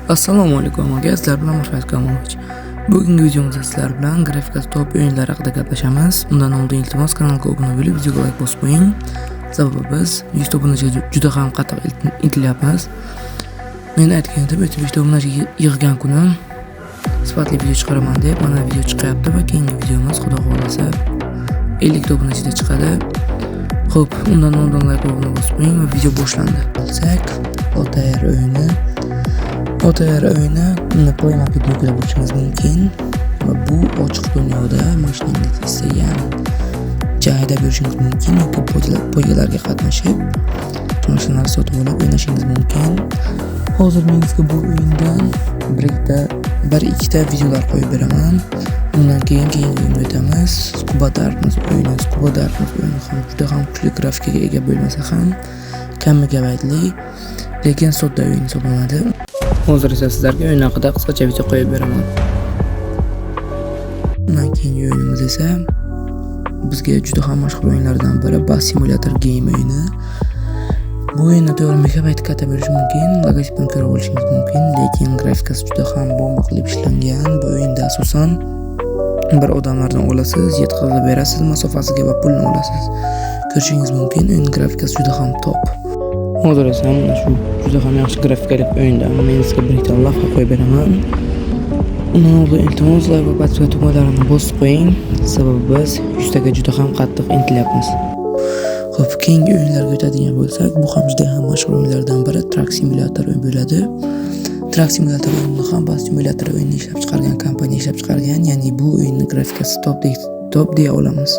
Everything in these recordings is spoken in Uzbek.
Assalomu alaykum aka, sizlar bilan Murfat Kamolovich. Bugungi videomizda sizlar bilan grafikasi top o'yinlar haqida gaplashamiz. Undan oldin iltimos kanalga obuna bo'lib, videoga like bosib qo'ying. Sababi biz 100 ta obunachiga juda ham qattiq intilyapmiz. Men aytganimdek, 100 ta obunachiga yig'gan kuni sifatli video chiqaraman deb, mana video chiqyapti va keyingi videomiz xudo xolasa 50 ta obunachida chiqadi. Xo'p, undan oldin like va obuna bosib qo'ying va video boshlandi. Bilsak, OTR o'yini Play Market'ni yuklab olishingiz mumkin va bu ochiq dunyoda mashinangizni istagan joyda berishingiz mumkin yoki poygalarga qatnashib mashinalar sotib olib o'ynashingiz mumkin. Hozir mengizga bu o'yindan bir ikkita videolar qo'yib beraman. Undan keyin o'yinga o'tamiz. Scuba Darkness o'yini ham juda ham kuchli grafikaga ega bo'lmasa ham kam megabaytli, lekin sodda o'yin hisoblanadi. Hozir esa sizlarga o'yin haqida qisqacha video qo'yib beraman. Undan keyingi o'yinimiz esa bizga juda ham mashhur o'yinlardan biri Bus Simulator Game o'yini. Bu o'yinda 4 megabayt katta bo'lishi mumkin, logotipini ko'rib olishingiz mumkin, lekin grafikasi juda ham bomba qilib ishlangan. Bu o'yinda asosan bir odamlardan olasiz, yetkazib berasiz, masofasiga va pulni olasiz. Ko'rishingiz mumkin, o'yin grafikasi juda ham top. Hozir esa mana shu juda ham yaxshi grafikali o'yindan men sizga bir ikkita lavha qo'yib beraman. Undan oldin iltimos like va podpiska tugmalarini bosib qo'ying, sababi biz 100 taga juda ham qattiq intilyapmiz. Xo'p, keyingi o'yinlarga o'tadigan bo'lsak, bu ham juda ham mashhur o'yinlardan biri Truck Simulator o'yini bo'ladi. Truck Simulator o'yinini ham Bus Simulator o'yinini ishlab chiqargan kompaniya ishlab chiqargan, ya'ni bu o'yinning grafikasi top deya olamiz.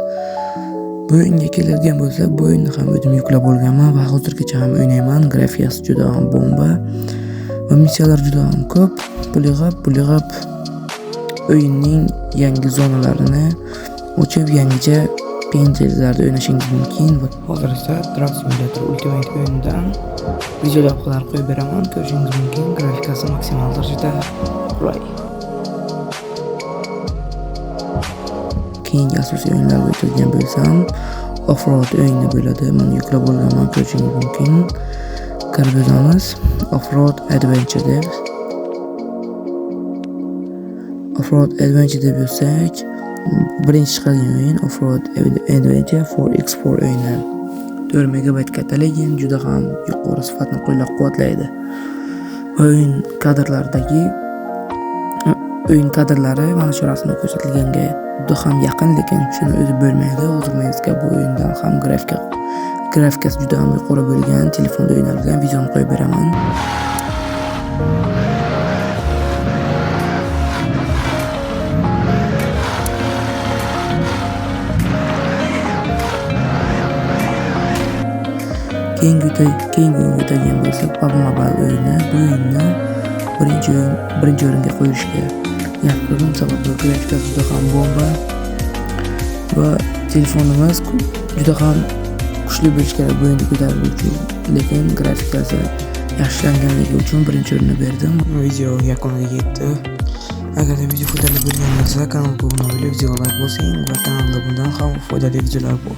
Bu o'yinga keladigan bo'lsak, bu o'yinni ham o'zim yuklab olganman va hozirgacha ham o'ynayman. Grafikasi juda ham bomba va missiyalar juda ham ko'p. Pul yig'ib o'yinning yangi zonalarini ochib, yangicha penjirlarda o'ynashingiz mumkin. Va hozir esa Truck Simulator Ultimate o'yinidan video lavhalar qo'yib beraman. Ko'rishingiz mumkin, grafikasi maksimal darajada qulay. Keyingi asosiy o'yinlarga o'tadigan bo'lsam, Offroad o'yini bo'ladi. Mana yuklab olganman, ko'rishingiz mumkin. Kirib o'tamiz. Offroad Adventure deb bo'lsak, birinchi chiqadigan o'yin Offroad Adventure 4x4 o'yini. 4 megabayt katta, lekin juda ham yuqori sifatni qo'llab-quvvatlaydi. O'yin kadrlari mana shu rasmda ko'rsatilganga juda ham yaqin, lekin shuni o'zi bo'lmaydi. Hozir mengizga bu o'yindan ham grafikasi juda ham yuqori bo'lgan telefonda o'ynalgan videoni qo'yib beraman. Keyingi o'tadigan bo'lsak, PUBG Mobile o'yini. Bu o'yinni birinchi o'ringa qo'yishga niyat qildim, sababi grafikasi juda ham bomba va telefonimiz juda ham kuchli bo'lishi kerak bu o'yinni ko'taruvchi, lekin grafikasi yaxshilanganligi uchun birinchi o'rinni berdim. Video yakuniga yetdi. Agar video foydali bo'lgan bo'lsa, kanalga obuna bo'lib, videoga like bosing va kanalda bundan ham foydali videolar bor.